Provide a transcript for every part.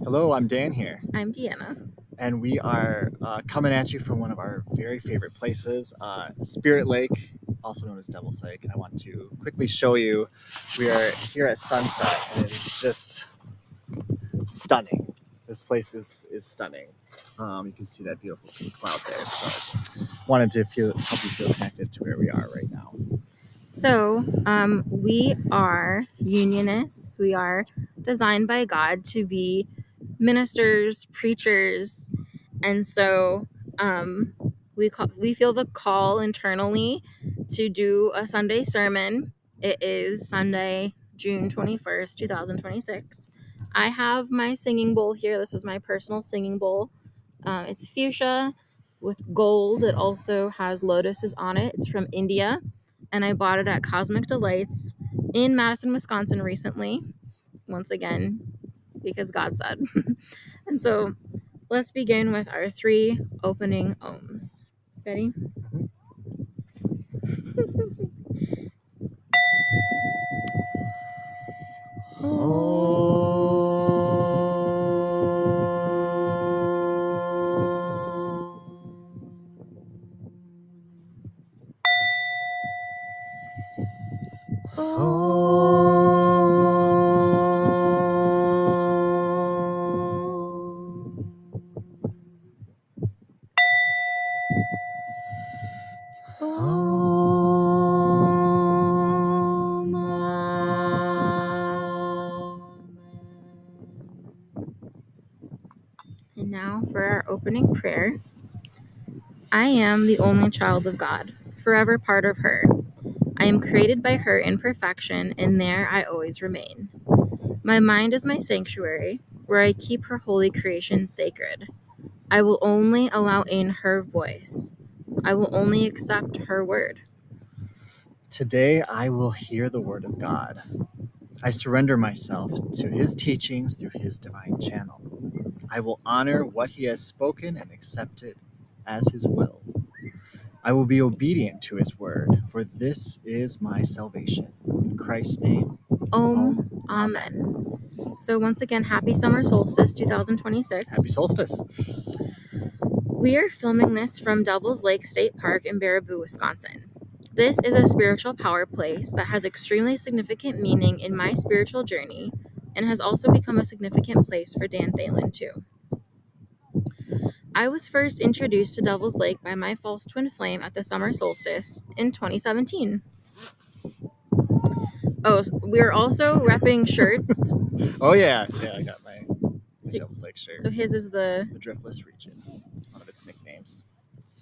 Hello, I'm Dan here, I'm Deanna. and we are coming at you from one of our very favorite places, Spirit Lake, also known as Devil's Lake. I want to quickly show you. We are here at sunset, and it is just stunning. This place is stunning. You can see that beautiful pink cloud there. So, wanted to help you feel connected to where we are right now. So, we are unionists. We are designed by God to be ministers, preachers, and so we feel the call internally to do a Sunday sermon. It is Sunday, June 21st, 2026. I have my singing bowl here. This is my personal singing bowl. It's fuchsia with gold. It also has lotuses on it. It's from India, and I bought it at Cosmic Delights in Madison, Wisconsin recently. Once again, because God said. And so let's begin with our three opening ohms. Ready? And now for our opening prayer. I am the only child of God, forever part of her. I am created by her in perfection, and there I always remain. My mind is my sanctuary, where I keep her holy creation sacred. I will only allow in her voice. I will only accept her word. Today, I will hear the word of God. I surrender myself to his teachings through his divine channel. I will honor what he has spoken and accept it as his will. I will be obedient to his word, for this is my salvation. In Christ's name, Amen. So once again, happy summer solstice 2026. Happy solstice. We are filming this from Devil's Lake State Park in Baraboo, Wisconsin. This is a spiritual power place that has extremely significant meaning in my spiritual journey and has also become a significant place for Dan Thalen too. I was first introduced to Devil's Lake by my false twin flame at the summer solstice in 2017. Oh, we are also repping shirts. Oh yeah, I got my Devil's Lake shirt. So his is the Driftless Region, one of its nicknames.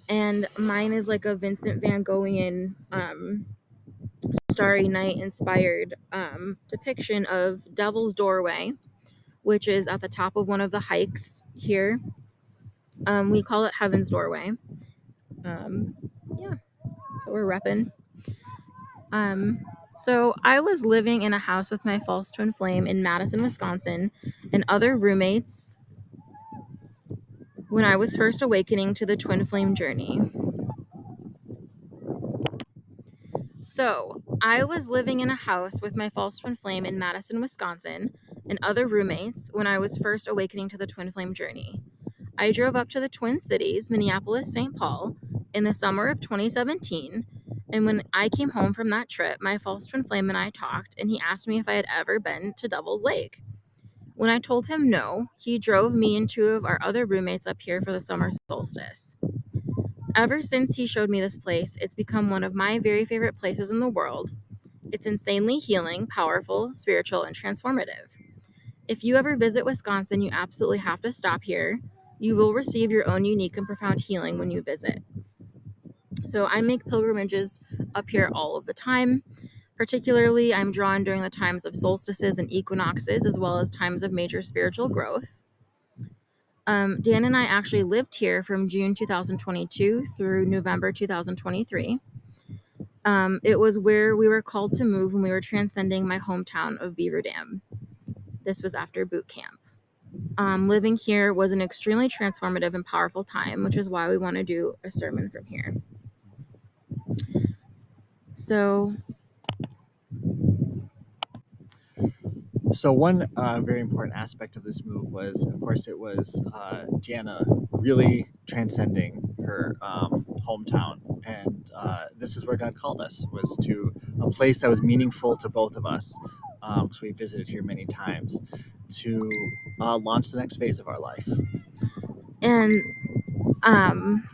And mine is like a Vincent Van Goghian Starry Night inspired depiction of Devil's Doorway, which is at the top of one of the hikes here. We call it Heaven's Doorway. Yeah, so we're repping. So I was living in a house with my false twin flame in Madison, Wisconsin, and other roommates when I was first awakening to the twin flame journey. So, I was living in a house with my false twin flame in Madison, Wisconsin, and other roommates when I was first awakening to the twin flame journey. I drove up to the Twin Cities, Minneapolis, St. Paul, in the summer of 2017, and when I came home from that trip, my false twin flame and I talked, and he asked me if I had ever been to Devil's Lake. When I told him no, he drove me and two of our other roommates up here for the summer solstice. Ever since he showed me this place, it's become one of my very favorite places in the world. It's insanely healing, powerful, spiritual, and transformative. If you ever visit Wisconsin, you absolutely have to stop here. You will receive your own unique and profound healing when you visit. So I make pilgrimages up here all of the time. Particularly, I'm drawn during the times of solstices and equinoxes, as well as times of major spiritual growth. Dan and I actually lived here from June 2022 through November 2023. It was where we were called to move when we were transcending my hometown of Beaver Dam. This was after boot camp. Living here was an extremely transformative and powerful time, which is why we want to do a sermon from here. So So one very important aspect of this move was, of course, it was Deanna really transcending her hometown, and this is where God called us, was to a place that was meaningful to both of us. So we visited here many times to launch the next phase of our life. And um,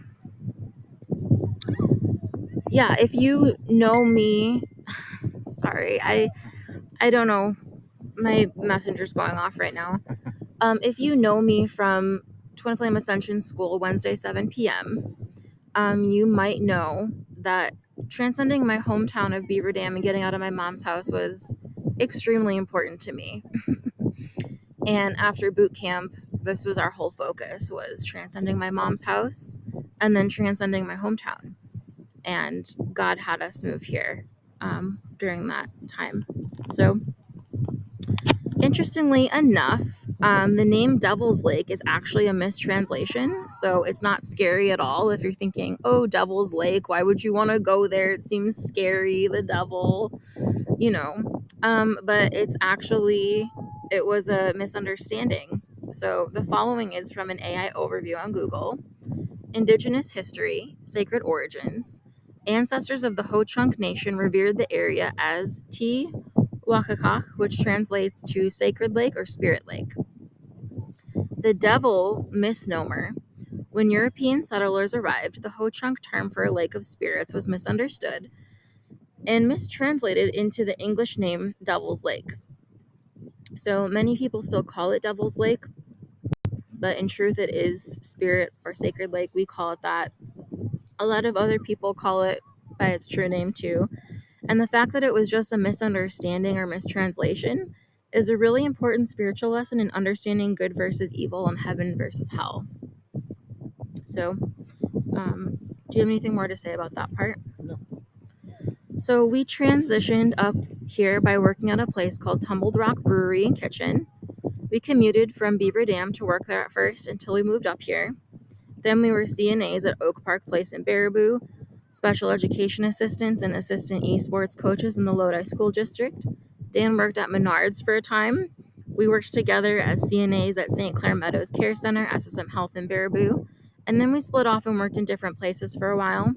yeah, if you know me, sorry, I don't know, my messenger's going off right now. If you know me from Twin Flame Ascension School, Wednesday, 7 p.m., you might know that transcending my hometown of Beaver Dam and getting out of my mom's house was extremely important to me. And after boot camp, this was our whole focus, was transcending my mom's house and then transcending my hometown. And God had us move here during that time. So interestingly enough, the name Devil's Lake is actually a mistranslation. So it's not scary at all if you're thinking, oh, Devil's Lake, why would you want to go there? It seems scary, the devil, you know. But it was a misunderstanding. So the following is from an AI overview on Google. Indigenous history, sacred origins. Ancestors of the Ho-Chunk Nation revered the area as Ti Wakakak, which translates to sacred lake or spirit lake. The devil misnomer. When European settlers arrived, the Ho-Chunk term for a lake of spirits was misunderstood and mistranslated into the English name Devil's Lake. So many people still call it Devil's Lake, but in truth it is spirit or sacred lake. We call it that. A lot of other people call it by its true name too. And the fact that it was just a misunderstanding or mistranslation is a really important spiritual lesson in understanding good versus evil and heaven versus hell. So, do you have anything more to say about that part? No. So we transitioned up here by working at a place called Tumbled Rock Brewery and Kitchen. We commuted from Beaver Dam to work there at first until we moved up here. Then we were CNAs at Oak Park Place in Baraboo, special education assistants and assistant esports coaches in the Lodi School District. Dan worked at Menards for a time. We worked together as CNAs at St. Clair Meadows Care Center, SSM Health in Baraboo. And then we split off and worked in different places for a while.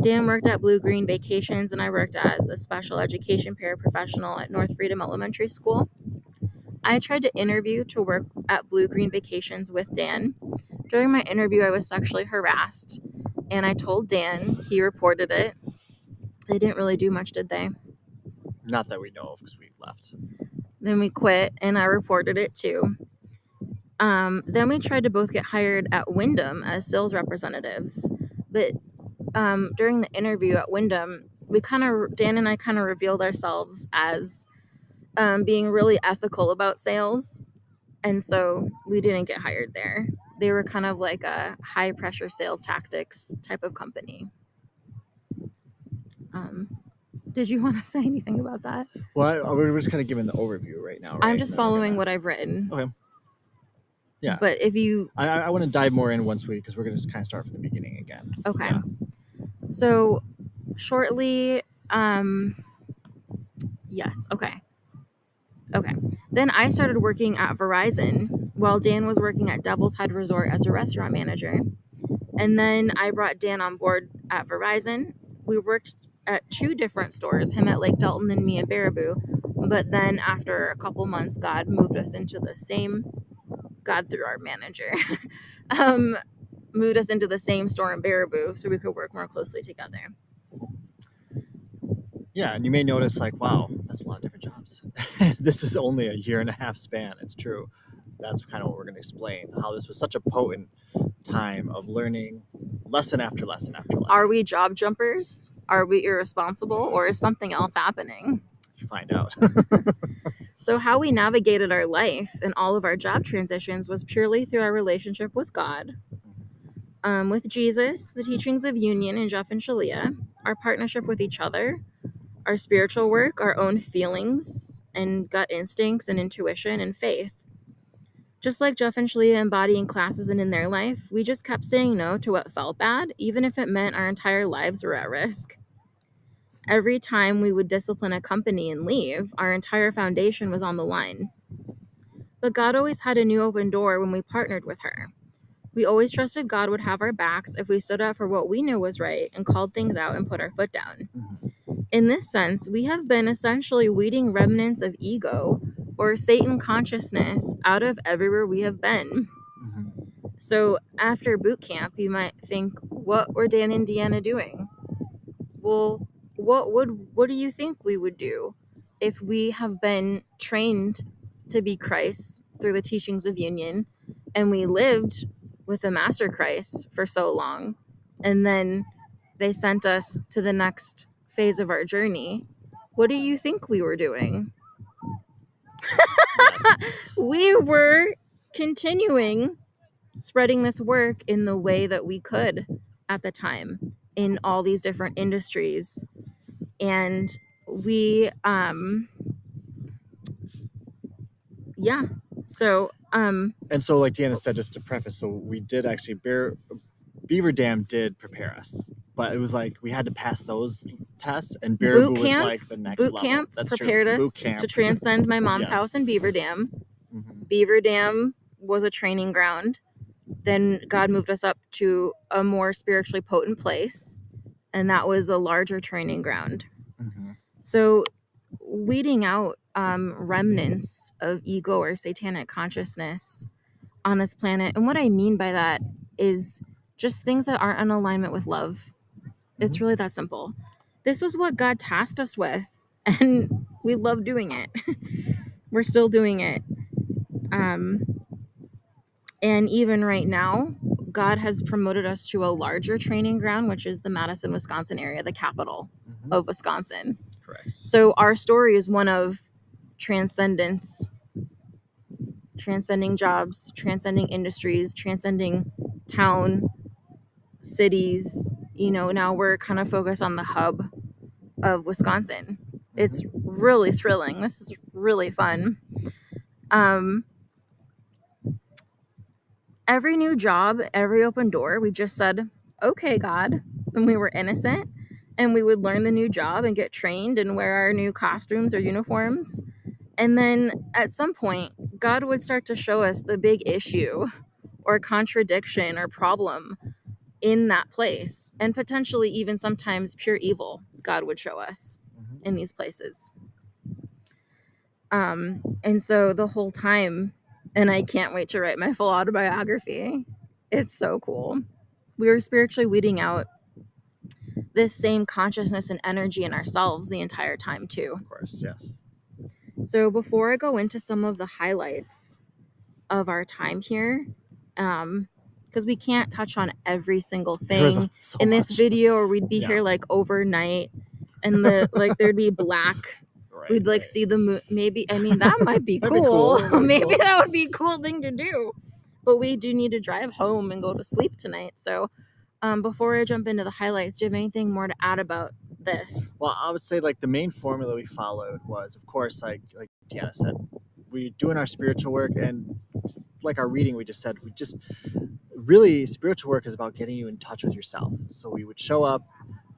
Dan worked at Blue Green Vacations, and I worked as a special education paraprofessional at North Freedom Elementary School. I tried to interview to work at Blue Green Vacations with Dan. During my interview, I was sexually harassed, and I told Dan. He reported it. They didn't really do much, did they? Not that we know of, because we left. Then we quit, and I reported it too. Then we tried to both get hired at Wyndham as sales representatives, but during the interview at Wyndham, Dan and I kind of revealed ourselves as being really ethical about sales, and so we didn't get hired there. They were kind of like a high pressure sales tactics type of company. Did you want to say anything about that? Well, we're just kind of giving the overview right now, right? I'm just following what I've written. Okay. Yeah. But if you... I want to dive more in once because we're going to kind of start from the beginning again. Okay. Yeah. So, shortly... yes, okay. Okay. Then I started working at Verizon while Dan was working at Devil's Head Resort as a restaurant manager. And then I brought Dan on board at Verizon. We worked at 2 different stores, him at Lake Delton and me at Baraboo. But then after a couple months, God moved us into the same, God through our manager, moved us into the same store in Baraboo so we could work more closely together. Yeah, and you may notice like, wow, that's a lot of different jobs. This is only a 1.5-year span. It's true. That's kind of what we're going to explain, how this was such a potent time of learning lesson after lesson after lesson. Are we job jumpers? Are we irresponsible? Or is something else happening? You find out. So how we navigated our life and all of our job transitions was purely through our relationship with God, with Jesus, the teachings of union in Jeff and Shalia, our partnership with each other, our spiritual work, our own feelings and gut instincts and intuition and faith. Just like Jeff and Shalia embodying classes and in their life, we just kept saying no to what felt bad, even if it meant our entire lives were at risk. Every time we would discipline a company and leave, our entire foundation was on the line. But God always had a new open door when we partnered with her. We always trusted God would have our backs if we stood up for what we knew was right and called things out and put our foot down. In this sense, we have been essentially weeding remnants of ego or Satan consciousness out of everywhere we have been. So after boot camp, you might think, what were Dan and Deanna doing? Well, what do you think we would do if we have been trained to be Christ through the teachings of union and we lived with the Master Christ for so long, and then they sent us to the next phase of our journey? What do you think we were doing? Yes. We were continuing spreading this work in the way that we could at the time in all these different industries. And we yeah, so And so, like Deanna said, just to preface, so we did actually Beaver Dam did prepare us, but it was like we had to pass those tests, and Baraboo was like the next boot level. camp That's prepared true. us Boot camp. to transcend my mom's Yes. house in Beaver Dam. Mhm. Beaver Dam was a training ground. Then God moved us up to a more spiritually potent place, and that was a larger training ground. Mhm. So weeding out remnants of ego or satanic consciousness on this planet, and what I mean by that is just things that aren't in alignment with love. It's really that simple. This was what God tasked us with, and we love doing it. We're still doing it. And even right now, God has promoted us to a larger training ground, which is the Madison, Wisconsin area, the capital of Wisconsin. Correct. So our story is one of transcendence, transcending jobs, transcending industries, transcending town, cities. You know, now we're kind of focused on the hub of Wisconsin. It's really thrilling. This is really fun. Every new job, every open door, we just said, okay, God. And we were innocent, and we would learn the new job and get trained and wear our new costumes or uniforms. And then at some point, God would start to show us the big issue or contradiction or problem in that place, and potentially even sometimes pure evil God would show us in these places. And so the whole time, and I can't wait to write my full autobiography. It's so cool. We were spiritually weeding out this same consciousness and energy in ourselves the entire time too. Of course, yes. So before I go into some of the highlights of our time here, because we can't touch on every single thing so in this much. video, or we'd be here like overnight, and the like there'd be black. Right, we'd like see the moon. Maybe, I mean, that might be That'd be cool. cool. Maybe that would be a cool thing to do. But we do need to drive home and go to sleep tonight. So before I jump into the highlights, do you have anything more to add about this? Well, I would say like the main formula we followed was, of course, like Deanna said, we doing our spiritual work, and like our reading we just said, we just really spiritual work is about getting you in touch with yourself. So we would show up,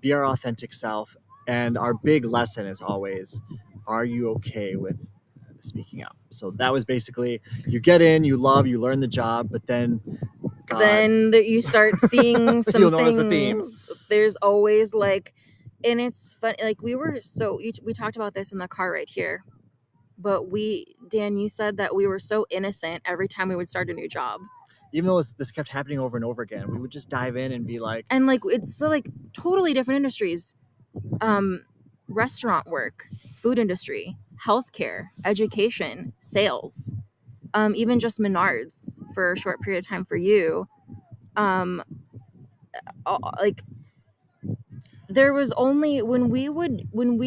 be our authentic self, and our big lesson is always, are you okay with speaking up? So that was basically, you get in, you love, you learn the job, but then God, then you start seeing some You'll notice the things. There's always like, and it's fun. Like we talked about this in the car right here, but Dan, you said that we were so innocent every time we would start a new job. Even though this kept happening over and over again, we would just dive in and be like, and like it's so like totally different industries, restaurant work, food industry, healthcare, education, sales, even just Menards for a short period of time for you. Like there was only when we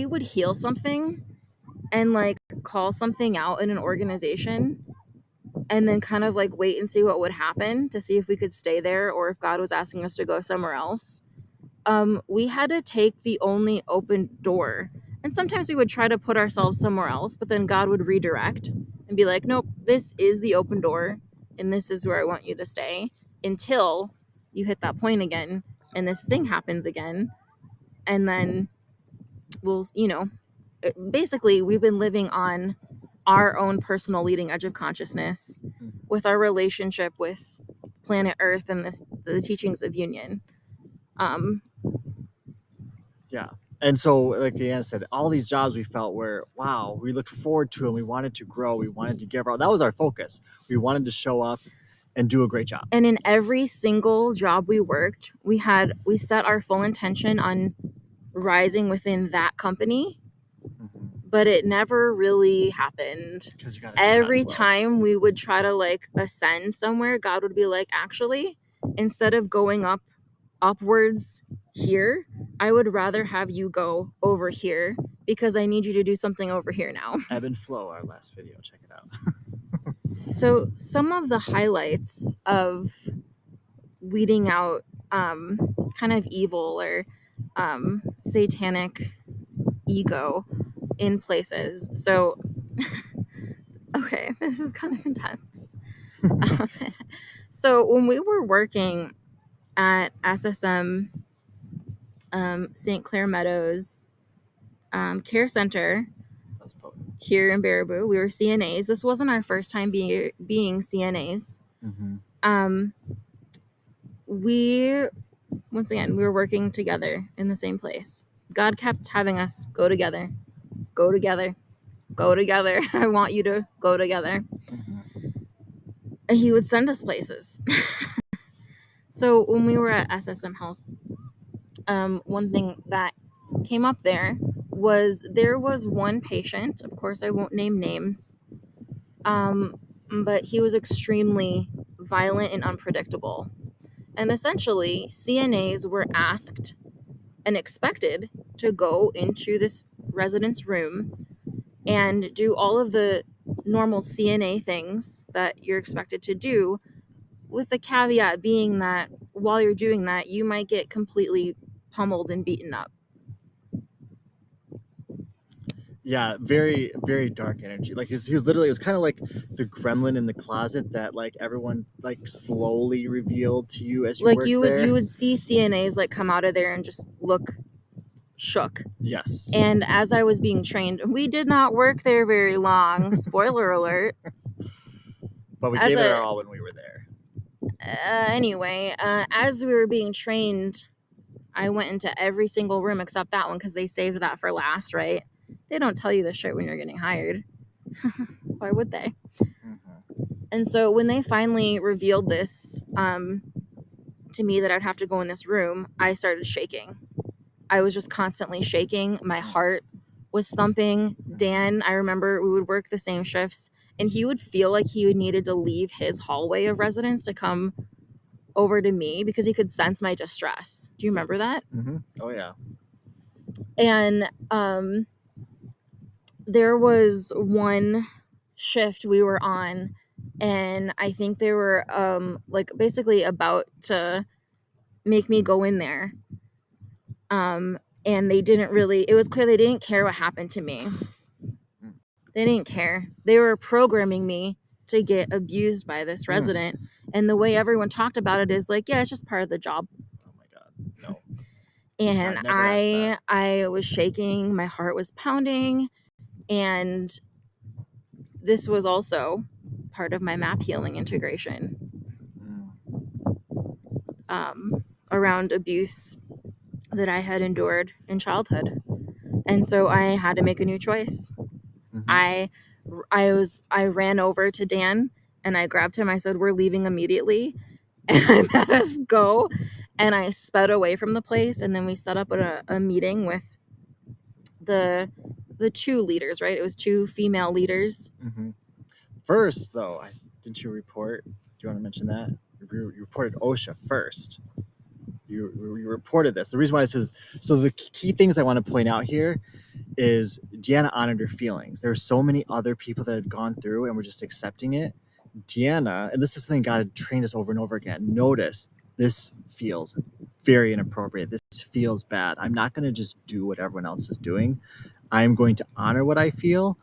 would heal something and like call something out in an organization, and then kind of like wait and see what would happen to see if we could stay there or if God was asking us to go somewhere else. We had to take the only open door. And sometimes we would try to put ourselves somewhere else, but then God would redirect and be like, nope, this is the open door, and this is where I want you to stay until you hit that point again and this thing happens again. And then we'll, basically we've been living on our own personal leading edge of consciousness with our relationship with planet Earth and the teachings of union. Yeah. And so, like Deanna said, all these jobs we felt were, wow, we looked forward to them. We wanted to grow. We wanted to give out. That was our focus. We wanted to show up and do a great job. And in every single job we worked, we set our full intention on rising within that company, but it never really happened. Every time we would try to like ascend somewhere, God would be like, actually, instead of going upwards here, I would rather have you go over here because I need you to do something over here now. Ebb and Flow, our last video, check it out. So some of the highlights of weeding out kind of evil or satanic ego in places. So, okay, this is kind of intense. So when we were working at SSM St. Clair Meadows Care Center here in Baraboo, we were CNAs. This wasn't our first time being CNAs. We were working together in the same place. God kept having us go together. I want you to go together. And he would send us places. So when we were at SSM Health, one thing that came up there was one patient, of course I won't name names, but he was extremely violent and unpredictable. And essentially, CNAs were asked and expected to go into this resident's room and do all of the normal CNA things that you're expected to do, with the caveat being that while you're doing that, you might get completely pummeled and beaten up. Yeah, very, very dark energy. Like he was literally, it was kind of like the gremlin in the closet that like everyone like slowly revealed to you as you worked there. You would see CNAs like come out of there and just look shook. Yes. And as I was being trained, we did not work there very long. Spoiler alert. But we gave it our all when we were there. Anyway, as we were being trained, I went into every single room except that one because they saved that for last, right? They don't tell you this shit when you're getting hired. Why would they? And so when they finally revealed this to me that I'd have to go in this room, I started shaking. I was just constantly shaking. My heart was thumping. Dan, I remember we would work the same shifts, and he would feel like he needed to leave his hallway of residence to come over to me because he could sense my distress. Do you remember that? Oh, yeah. And there was one shift we were on, and I think they were like basically about to make me go in there. And they didn't really, it was clear they didn't care what happened to me. They didn't care. They were programming me to get abused by this resident. And the way everyone talked about it is like, yeah, it's just part of the job. Oh my God, no. And I was shaking. My heart was pounding. And this was also part of my MAP healing integration around abuse that I had endured in childhood. And so I had to make a new choice. I ran over to Dan and I grabbed him. I said, "We're leaving immediately." And I let us go. And I sped away from the place. And then we set up a meeting with the two leaders, right? It was two female leaders. First, though, didn't you report? Do you want to mention that? You reported OSHA first. You reported this. The reason why this is, so the key things I want to point out here is Deanna honored her feelings. There were so many other people that had gone through and were just accepting it. Deanna, and this is something God had trained us over and over again, notice this feels very inappropriate. This feels bad. I'm not going to just do what everyone else is doing. I'm going to honor what I feel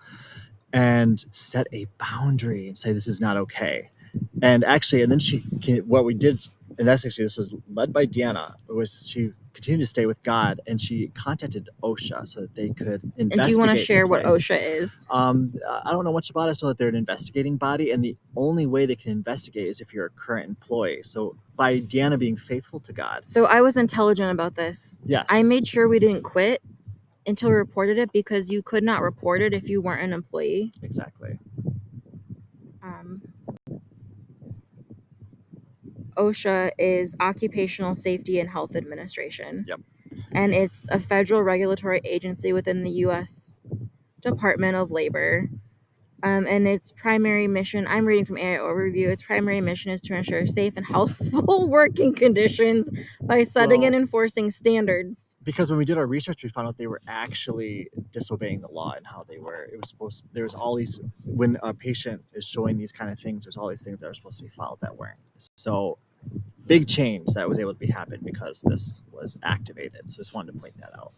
and set a boundary and say this is not okay. And actually, and then what we did, and that's actually, this was led by Deanna, was she continue to stay with God, and she contacted OSHA so that they could investigate. And do you want to share what place. OSHA is? I don't know much about it. I just know that they're an investigating body, and the only way they can investigate is if you're a current employee. So by Deanna being faithful to God. So I was intelligent about this. Yes. I made sure we didn't quit until we reported it, because you could not report it if you weren't an employee. Exactly. OSHA is Occupational Safety and Health Administration. Yep. And it's a federal regulatory agency within the U.S. Department of Labor. And its primary mission, I'm reading from AI Overview, its primary mission is to ensure safe and healthful working conditions by setting and enforcing standards. Because when we did our research, we found out they were actually disobeying the law and how they were. It was supposed. There's all these, when a patient is showing these kind of things, there's all these things that are supposed to be followed that weren't. So big change that was able to be happen because this was activated. So just wanted to point that out.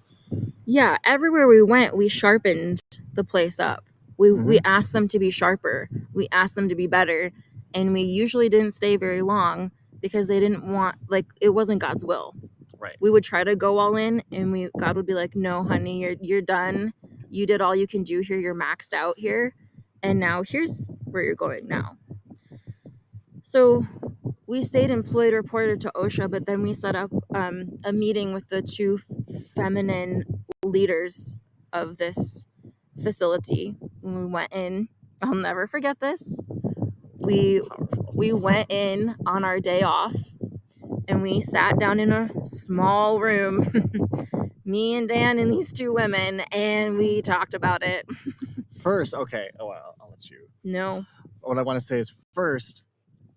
Yeah, everywhere we went, we sharpened the place up. We asked them to be sharper. We asked them to be better. And we usually didn't stay very long because they didn't want, like, it wasn't God's will. Right. We would try to go all in, and God would be like, no, honey, you're done. You did all you can do here. You're maxed out here. And now here's where you're going now. So we stayed employed, reported to OSHA, but then we set up a meeting with the two feminine leaders of this facility. When we went in, I'll never forget this. We went in on our day off, and we sat down in a small room, me and Dan and these two women, and we talked about it. First, okay. Oh, well, I'll let you. No. What I want to say is first,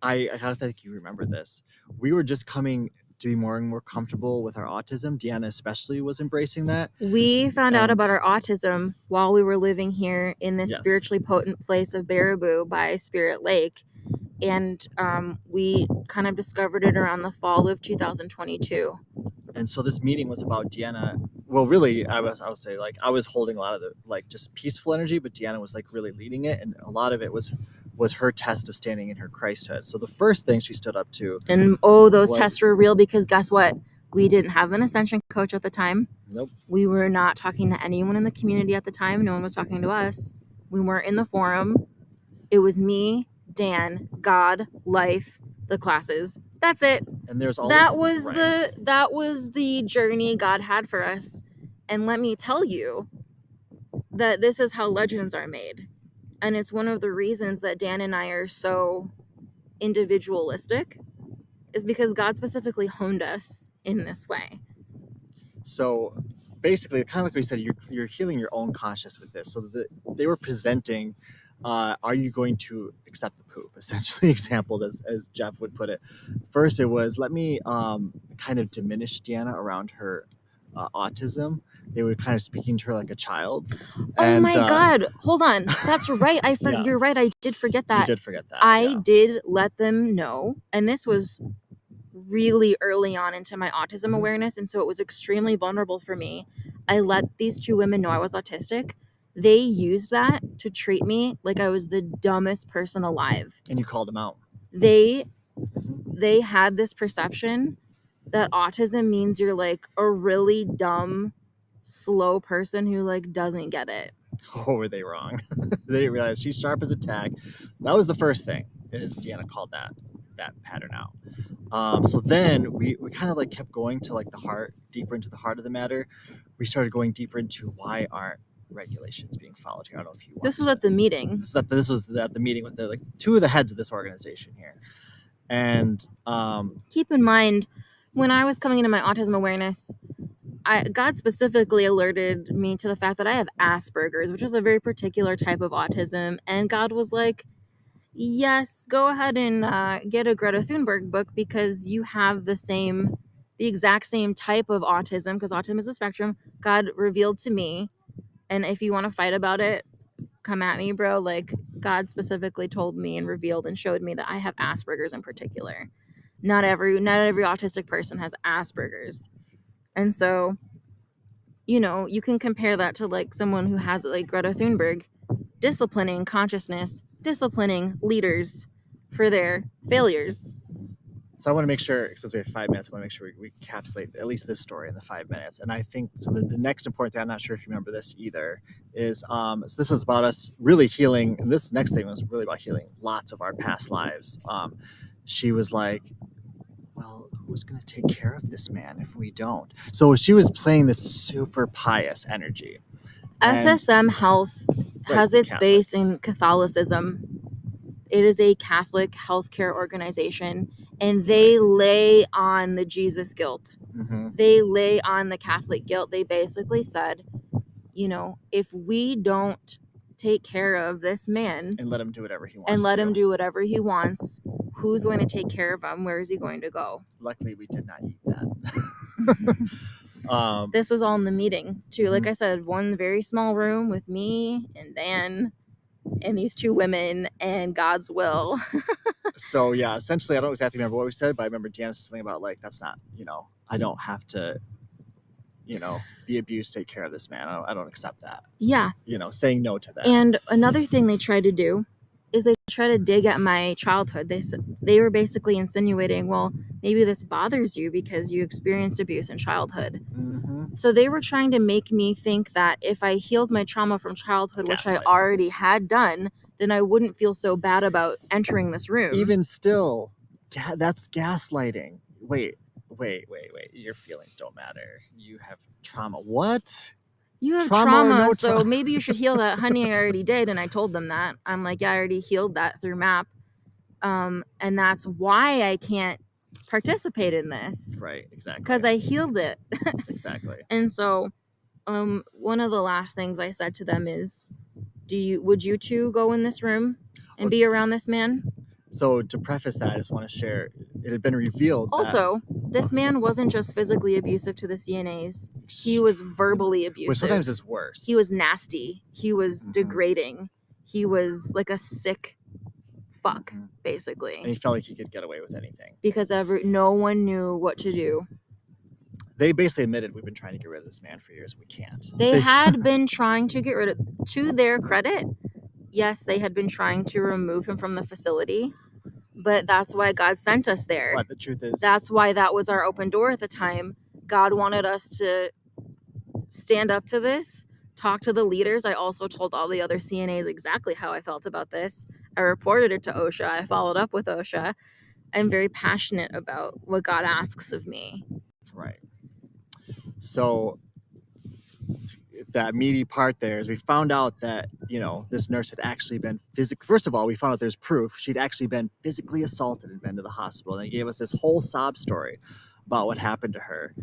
I kind of think you remember this. We were just coming to be more and more comfortable with our autism. Deanna especially was embracing that. We found out about our autism while we were living here in this spiritually potent place of Baraboo by Spirit Lake. And we kind of discovered it around the fall of 2022. And so this meeting was about Deanna. Well, really, I would say, like, I was holding a lot of the, like, just peaceful energy, but Deanna was, like, really leading it. And a lot of it was her test of standing in her Christhood. So the first thing she stood up to. And those tests were real, because guess what? We didn't have an ascension coach at the time. Nope. We were not talking to anyone in the community at the time. No one was talking to us. We weren't in the forum. It was me, Dan, God, life, the classes. That's it. And there's all that was the journey God had for us. And let me tell you that this is how legends are made. And it's one of the reasons that Dan and I are so individualistic, is because God specifically honed us in this way. So basically, kind of like we said, you're healing your own conscience with this. So they were presenting, are you going to accept the poop? Essentially, examples, as Jeff would put it. First, it was, let me kind of diminish Deanna around her autism. They were kind of speaking to her like a child. Oh my God. Hold on. That's right. You're right. I did forget that. You did forget that. I did let them know. And this was really early on into my autism awareness. And so it was extremely vulnerable for me. I let these two women know I was autistic. They used that to treat me like I was the dumbest person alive. And you called them out. They had this perception that autism means you're like a really dumb, slow person who like doesn't get it. Oh, were they wrong? They didn't realize she's sharp as a tack. That was the first thing, is Deanna called that pattern out. So then we kind of like kept going to like deeper into the heart of the matter. We started going deeper into why aren't regulations being followed here. I don't know if you want This was at the meeting. This was at the meeting with the two of the heads of this organization here. And keep in mind, when I was coming into my autism awareness, God specifically alerted me to the fact that I have Asperger's, which is a very particular type of autism. And God was like, yes, go ahead and get a Greta Thunberg book, because you have the exact same type of autism, because autism is a spectrum. God revealed to me. And if you want to fight about it, come at me, bro. Like, God specifically told me and revealed and showed me that I have Asperger's in particular. Not every autistic person has Asperger's. And so, you can compare that to like someone who has like Greta Thunberg, disciplining consciousness, disciplining leaders for their failures. So I want to make sure, since we have 5 minutes, I want to make sure we encapsulate at least this story in the 5 minutes. And I think so. The next important thing, I'm not sure if you remember this either, is so this was about us really healing. And this next thing was really about healing lots of our past lives. She was like, well, who's going to take care of this man if we don't? So she was playing this super pious energy. SSM Health has its Catholic. base in Catholicism. It is a Catholic healthcare organization, and they lay on the Jesus guilt. Mm-hmm. They lay on the Catholic guilt. They basically said, you know, if we don't take care of this man And let him do whatever he wants. and let him do whatever he wants, who's going to take care of him? Where is he going to go? Luckily, we did not eat that. This was all in the meeting too. Like Mhm. I said, one very small room with me and Dan and these two women and God's will. So yeah, essentially, I don't exactly remember what we said, but I remember Deanna saying something about like, that's not, I don't have to, be abused, take care of this man. I don't accept that. Yeah. Saying no to that. And another thing they tried to do is they try to dig at my childhood. They were basically insinuating, well, maybe this bothers you because you experienced abuse in childhood. Mm-hmm. So they were trying to make me think that if I healed my trauma from childhood, which I Gaslighting. already had done, then I wouldn't feel so bad about entering this room. Even still, that's gaslighting. Wait. Your feelings don't matter. You have trauma. What? You have Trauma or trauma, no so trauma? maybe you should heal that. Honey, I already did, and I told them that. I'm like, yeah, I already healed that through MAP. And that's why I can't participate in this. Right, exactly. Because I healed it. Exactly. And so one of the last things I said to them is, would you two go in this room and be around this man? So to preface that, I just want to share, it had been revealed Also, this man wasn't just physically abusive to the CNAs. He was verbally abusive. Which sometimes is worse. He was nasty. He was degrading. He was like a sick fuck, basically. And he felt like he could get away with anything. Because no one knew what to do. They basically admitted, we've been trying to get rid of this man for years. We can't. They had been trying to get rid of, to their credit, yes, they had been trying to remove him from the facility. But that's why God sent us there. But the truth is, that's why that was our open door at the time. God wanted us to stand up to this, talk to the leaders. I also told all the other CNAs exactly how I felt about this. I reported it to OSHA. I followed up with OSHA. I'm very passionate about what God asks of me. Right. So that meaty part there is we found out that, this nurse had actually been first of all, we found out there's proof she'd actually been physically assaulted and been to the hospital. And they gave us this whole sob story about what happened to her.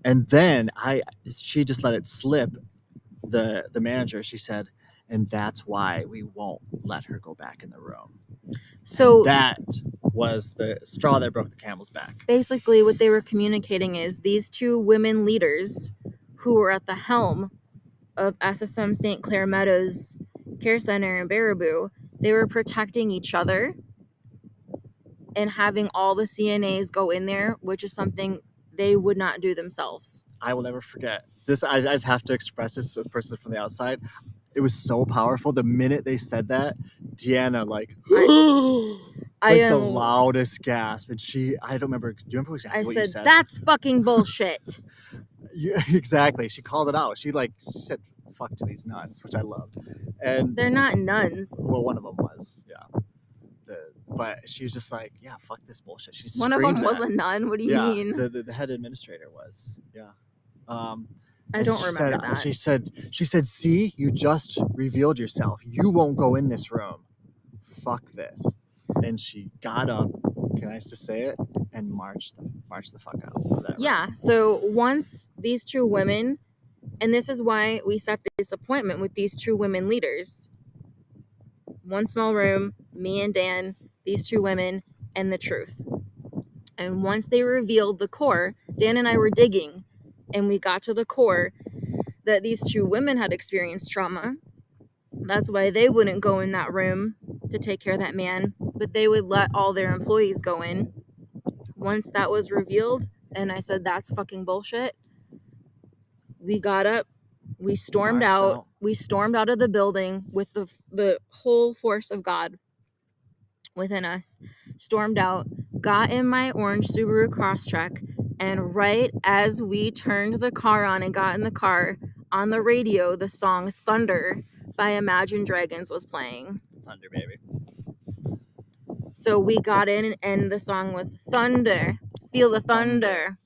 And then she just let it slip. The manager, she said, and that's why we won't let her go back in the room. So and that was the straw that broke the camel's back. Basically, what they were communicating is these two women leaders who were at the helm of SSM St. Clair Meadows Care Center in Baraboo, they were protecting each other and having all the CNAs go in there, which is something they would not do themselves. I will never forget this. I just have to express this as a person from the outside. It was so powerful. The minute they said that, Deanna, the loudest gasp. And I don't remember. Do you remember exactly what you said? That's fucking bullshit. Exactly. She called it out. She said, fuck to these nuns, which I loved. And they're not nuns. Well, one of them was, yeah. But she was just like, yeah, fuck this bullshit. She one of them was a nun. What do you mean? The head administrator was, yeah. I don't remember that. She said, see, you just revealed yourself. You won't go in this room. Fuck this. And she got up, can I just say it, and marched the fuck out. Yeah. So once these two women, and this is why we set this appointment with these two women leaders. One small room, me and Dan, these two women, and the truth. And once they revealed the core, Dan and I were digging, and we got to the core that these two women had experienced trauma. That's why they wouldn't go in that room to take care of that man, but they would let all their employees go in. Once that was revealed, and I said, that's fucking bullshit, we got up, we stormed out. We stormed out of the building with the whole force of God within us. Stormed out. got in my orange Subaru Crosstrek, and right as we turned the car on and got in the car, on the radio, the song Thunder by Imagine Dragons was playing. Thunder, baby. So we got in, and the song was Thunder. Feel the thunder.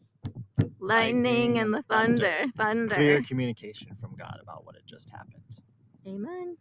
Lightning and the thunder. Clear communication from God about what had just happened. Amen.